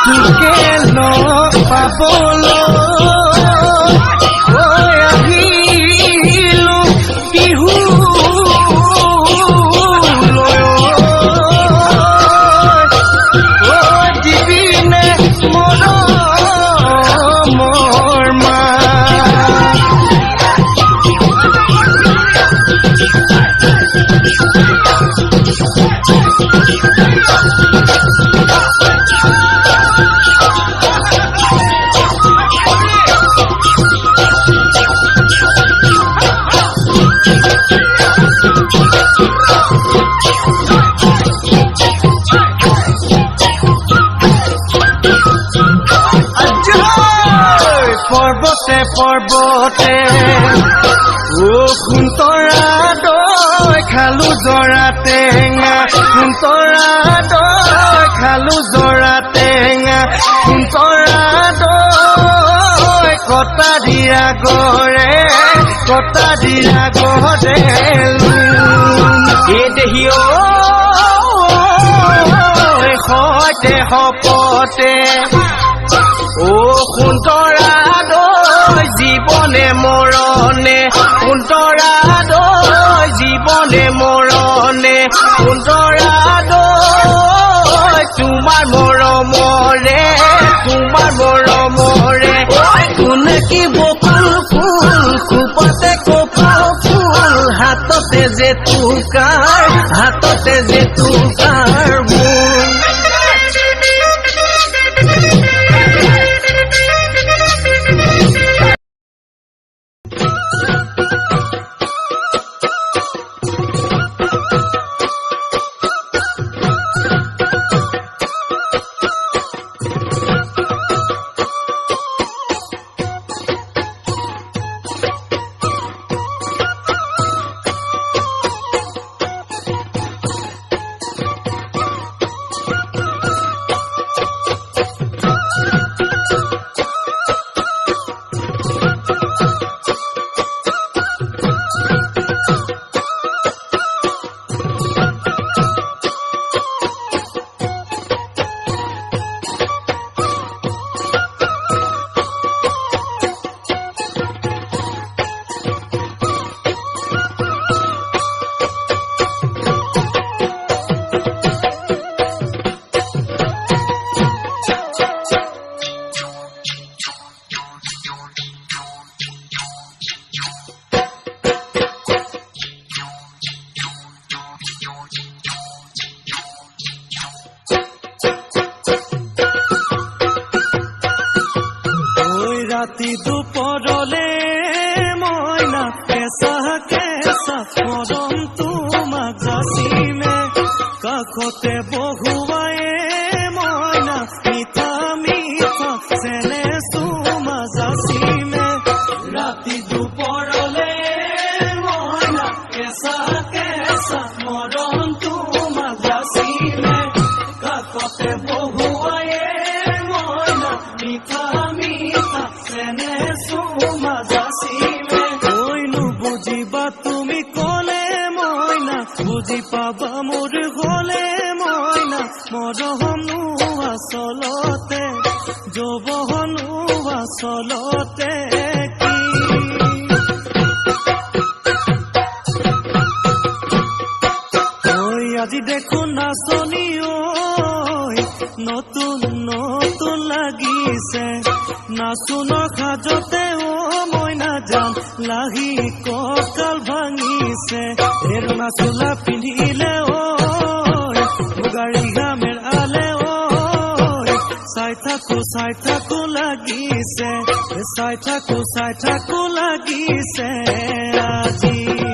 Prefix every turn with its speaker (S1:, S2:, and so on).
S1: তোকে লগ পাবলৈ আহিলো বিহু দিবিনে মৰমৰ মা পৰ্বতে পৰ্বতে খুন্তৰা দৈ খালো জৰা টেঙা খুন্তৰা দৈ খালো জৰা টেঙা খুন্তৰা দৈ কটা দিয়া গৰে এই দেহি সৈতে সপতে সুন্তৰা দৈ জীৱনে মৰণে সুন্তৰা দৈ জীৱনে মৰণে সুন্তৰা দৈ তোমাৰ মৰমৰে কোনে কি বকুল ফুল খোপতে কপৌ ফুল হাততে যে তুকাৰ মোৰ
S2: ৰাতি দুপৰলে মইনা কেঁচা মৰম তোমাক যাচিলে কাষতে বহুৱায়ে মইনা মিঠা চেনে তোমাক যাচিলে ৰাতি দুপৰলে মইনা কেঁচা মৰম তোমাক যাচিলে কাষতে বহুৱায়ে মইনা মিঠা বুজিবা তুমি কলে মইনা বুজি পাবা মোৰ গলে মইনা মৰহনো আচলতে যৌৱনো আচলতে আজি দেখো নাচনি নতুন নতুন লাগিছে নাচুনৰ সাজতে মইনা যাম লাহি কঁকাল ভাঙিছে এৰনা চোলা পিন্ধিলে গাড়ী গামেৰ আলে চাই থাকো লাগিছে চাই থাকো লাগিছে আজি